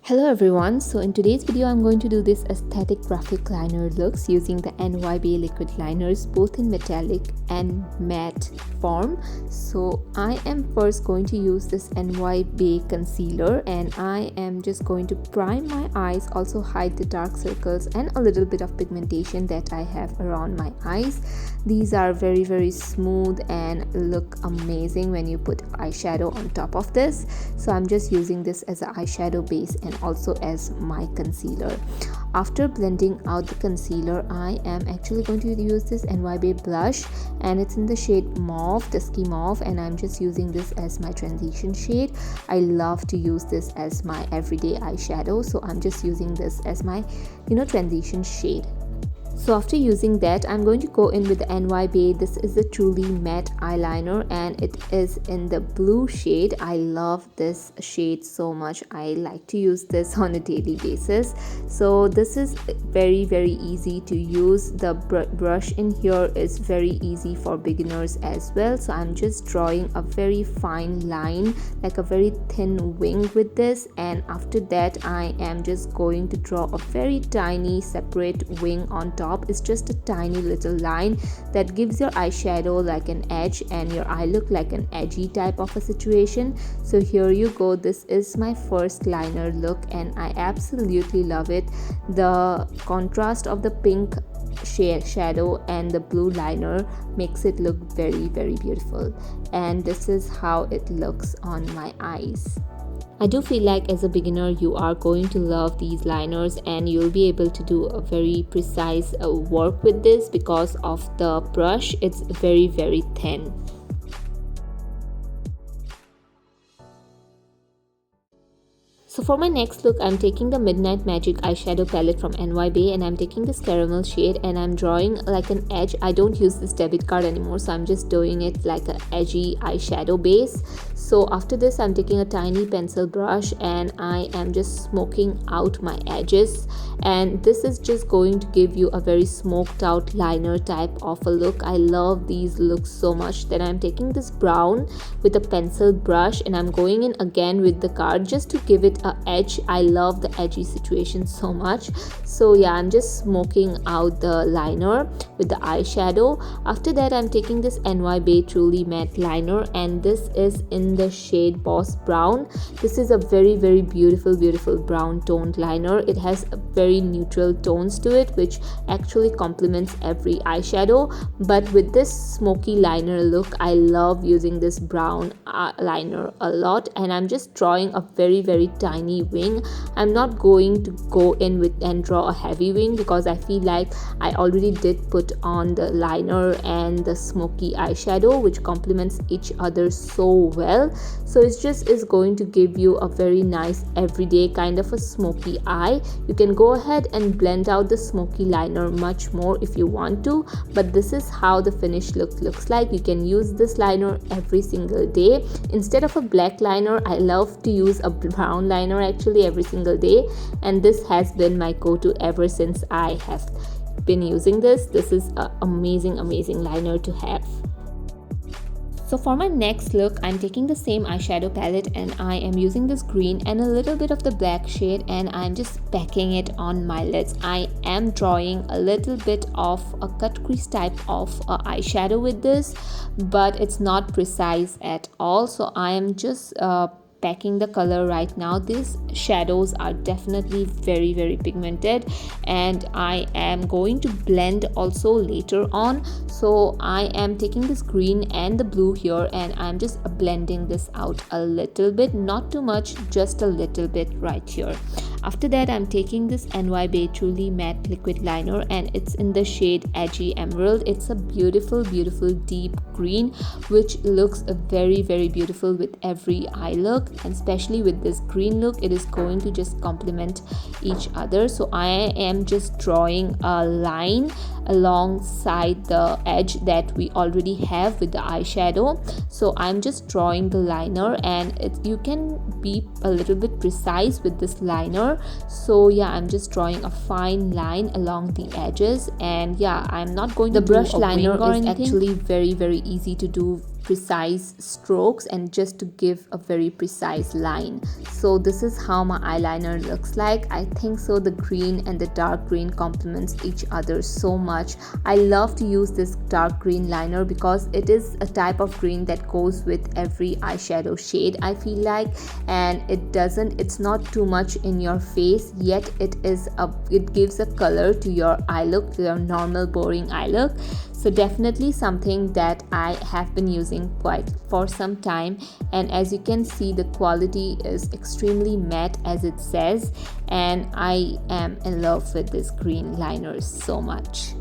Hello everyone, so in today's video I'm going to do this aesthetic graphic liner looks using the NY Bae liquid liners both in metallic and matte form. So I am first going to use this NY Bae concealer and I am just going to prime my eyes, also hide the dark circles and a little bit of pigmentation that I have around my eyes. These are very smooth and look amazing when you put eyeshadow on top of this. So I'm just using this as an eyeshadow base and also as my concealer. After blending out the concealer, I am actually going to use this NYBae blush and it's in the shade Mauve, Dusky Mauve, and I'm just using this as my transition shade. I love to use this as my everyday eyeshadow, so I'm just using this as my transition shade. So after using that, I'm going to go in with the NY Bae. This is a truly matte eyeliner and it is in the blue shade. I love this shade so much. I like to use this on a daily basis. So this is very easy to use. The brush in here is very easy for beginners as well. So I'm just drawing a very fine line, like a very thin wing with this, and after that I am just going to draw a very tiny separate wing on top. It's just a tiny little line that gives your eyeshadow like an edge and your eye look like an edgy type of a situation. So here you go, this is my first liner look and I absolutely love it. The contrast of the pink shadow and the blue liner makes it look very beautiful, and this is how it looks on my eyes. I do feel like as a beginner you are going to love these liners and you'll be able to do a very precise work with this because of the brush. It's very thin. So for my next look, I'm taking the Midnight Magic eyeshadow palette from NY Bae and I'm taking this caramel shade and I'm drawing like an edge. I don't use this debit card anymore, so I'm just doing it like an edgy eyeshadow base. So after this, I'm taking a tiny pencil brush and I am just smoking out my edges, and this is just going to give you a very smoked out liner type of a look. I love these looks so much. Then I'm taking this brown with a pencil brush and I'm going in again with the card just to give it edge. I love the edgy situation so much. So yeah, I'm just smoking out the liner with the eyeshadow. After that, I'm taking this NY Bae Truly Matte Liner and this is in the shade Boss Brown. This is a very beautiful brown toned liner. It has a very neutral tones to it which actually complements every eyeshadow, but with this smoky liner look, I love using this brown liner a lot, and I'm just drawing a very tiny wing. I'm not going to go in with and draw a heavy wing because I feel like I already did put on the liner and the smoky eyeshadow which complements each other so well. So it's just is going to give you a very nice everyday kind of a smoky eye. You can go ahead and blend out the smoky liner much more if you want to, but this is how the finished look looks like. You can use this liner every single day. Instead of a black liner, I love to use a brown liner actually every single day, and this has been my go-to ever since I have been using this. This is an amazing liner to have. So for my next look, I'm taking the same eyeshadow palette and I am using this green and a little bit of the black shade and I'm just packing it on my lids. I am drawing a little bit of a cut crease type of eyeshadow with this, but it's not precise at all. So I am just packing the color right now. These shadows are definitely very pigmented and I am going to blend also later on. So I am taking this green and the blue here and I'm just blending this out a little bit, not too much, just a little bit right here. After that, I'm taking this NY Bae Truly Matte Liquid Liner and it's in the shade Edgy Emerald. It's a beautiful deep green which looks very beautiful with every eye look, and especially with this green look, it is going to just complement each other. So I am just drawing a line alongside the edge that we already have with the eyeshadow. So I'm just drawing the liner and you can be a little bit precise with this liner. So yeah, I'm just drawing a fine line along the edges, and yeah, I'm not going to The brush liner is anything. actually very easy to do precise strokes and just to give a very precise line. So this is how my eyeliner looks like. I think so the green and the dark green complements each other so much. I love to use this dark green liner because it is a type of green that goes with every eyeshadow shade, I feel like, and it's not too much in your face, yet it gives a color to your eye look, to your normal boring eye look. So definitely something that I have been using quite for some time, and as you can see the quality is extremely matte as it says, and I am in love with this green liner so much.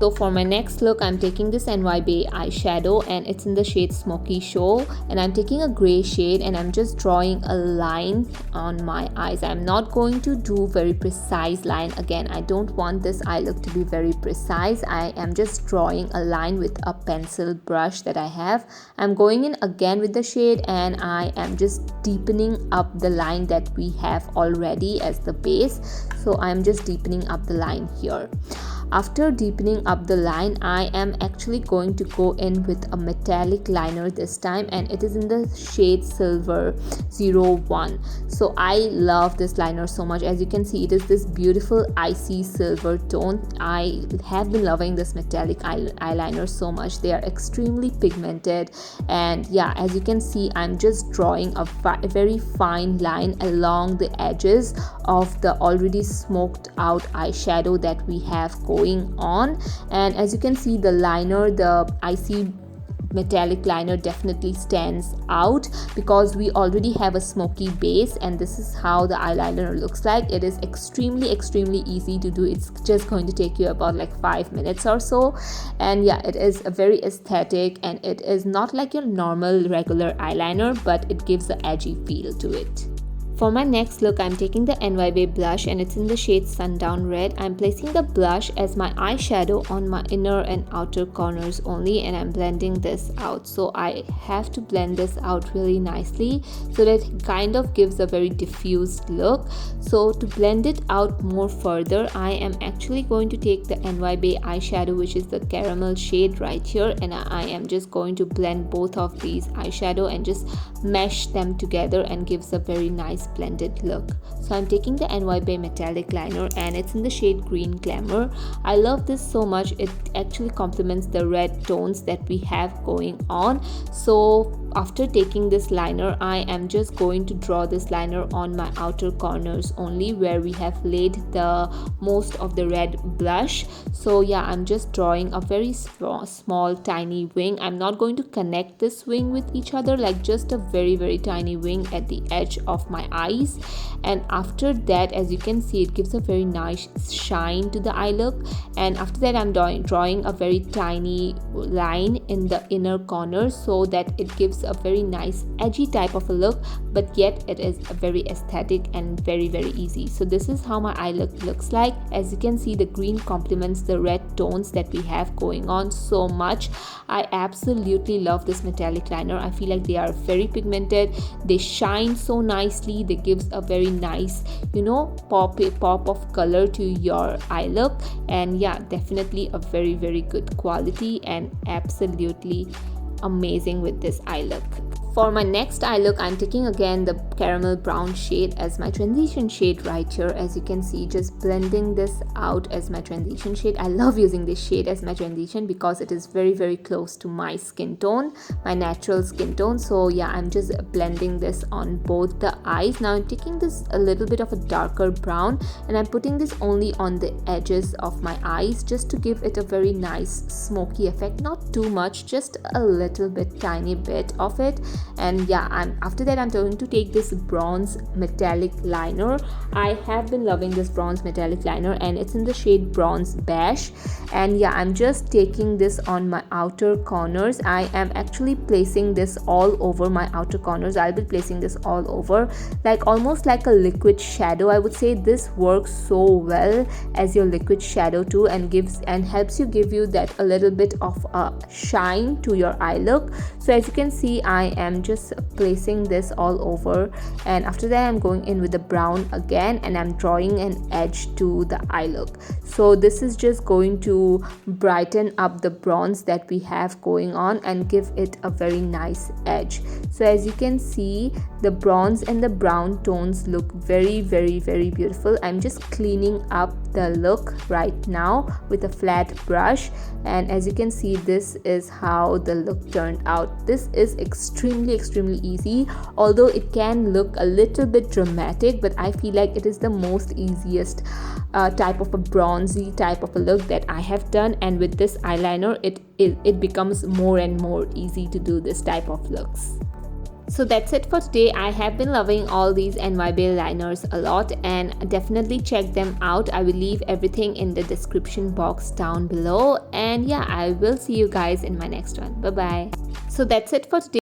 So for my next look, I'm taking this NYBae eyeshadow and it's in the shade Smokey Show, and I'm taking a gray shade and I'm just drawing a line on my eyes. I'm not going to do very precise line. Again, I don't want this eye look to be very precise. I am just drawing a line with a pencil brush that I have. I'm going in again with the shade and I am just deepening up the line that we have already as the base. So I'm just deepening up the line here. After deepening up the line, I am actually going to go in with a metallic liner this time, and it is in the shade Silver 01. So I love this liner so much. As you can see, it is this beautiful icy silver tone. I have been loving this metallic eyeliner so much. They are extremely pigmented, and yeah, as you can see, I'm just drawing a very fine line along the edges of the already smoked out eyeshadow that we have going on. And as you can see, the liner, the icy metallic liner definitely stands out because we already have a smoky base, and this is how the eyeliner looks like. It is extremely easy to do. It's just going to take you about like 5 minutes or so, and yeah, it is a very aesthetic, and it is not like your normal regular eyeliner, but it gives the edgy feel to it. For my next look, I'm taking the NYBae blush and it's in the shade Sundown Red. I'm placing the blush as my eyeshadow on my inner and outer corners only, and I'm blending this out. So I have to blend this out really nicely so that it kind of gives a very diffused look. So to blend it out more further, I am actually going to take the NYBae eyeshadow, which is the caramel shade right here, and I am just going to blend both of these eyeshadow and just mesh them together and gives a very nice blended look. So I'm taking the NYBae metallic liner and it's in the shade Green Glamour. I love this so much. It actually complements the red tones that we have going on. So after taking this liner, I am just going to draw this liner on my outer corners only, where we have laid the most of the red blush. So yeah, I'm just drawing a very small tiny wing. I'm not going to connect this wing with each other, like just a very tiny wing at the edge of my eyes. And after that, as you can see, it gives a very nice shine to the eye look. And after that, I'm drawing a very tiny line in the inner corner so that it gives a very nice edgy type of a look, but yet it is a very aesthetic and very easy. So this is how my eye look looks like. As you can see, the green complements the red tones that we have going on so much. I absolutely love this metallic liner. I feel like they are very pigmented. They shine so nicely. They gives a very nice, pop of color to your eye look. And yeah, definitely a very good quality and absolutely amazing with this eye look. For my next eye look, I'm taking again the caramel brown shade as my transition shade right here. As you can see, just blending this out as my transition shade. I love using this shade as my transition because it is very close to my skin tone, my natural skin tone. So yeah, I'm just blending this on both the eyes. Now I'm taking this a little bit of a darker brown and I'm putting this only on the edges of my eyes just to give it a very nice smoky effect. Not too much, just a little bit, tiny bit of it. And yeah, after that I'm going to take this bronze metallic liner. I have been loving this bronze metallic liner and it's in the shade Bronze Beige. And yeah, I'm just taking this on my outer corners. I am actually placing this all over my outer corners. I'll be placing this all over, like almost like a liquid shadow. I would say this works so well as your liquid shadow too, and helps you give you that a little bit of a shine to your eye look. So as you can see, I am I'm just placing this all over, and after that I'm going in with the brown again and I'm drawing an edge to the eye look. So this is just going to brighten up the bronze that we have going on and give it a very nice edge. So as you can see, the bronze and the brown tones look very beautiful. I'm just cleaning up the look right now with a flat brush, and as you can see, this is how the look turned out. This is extremely easy, although it can look a little bit dramatic, but I feel like it is the most easiest type of a bronzy type of a look that I have done, and with this eyeliner it becomes more and more easy to do this type of looks. So that's it for today. I have been loving all these NYBae liners a lot, and definitely check them out. I will leave everything in the description box down below, and yeah, I will see you guys in my next one. Bye bye. So that's it for today.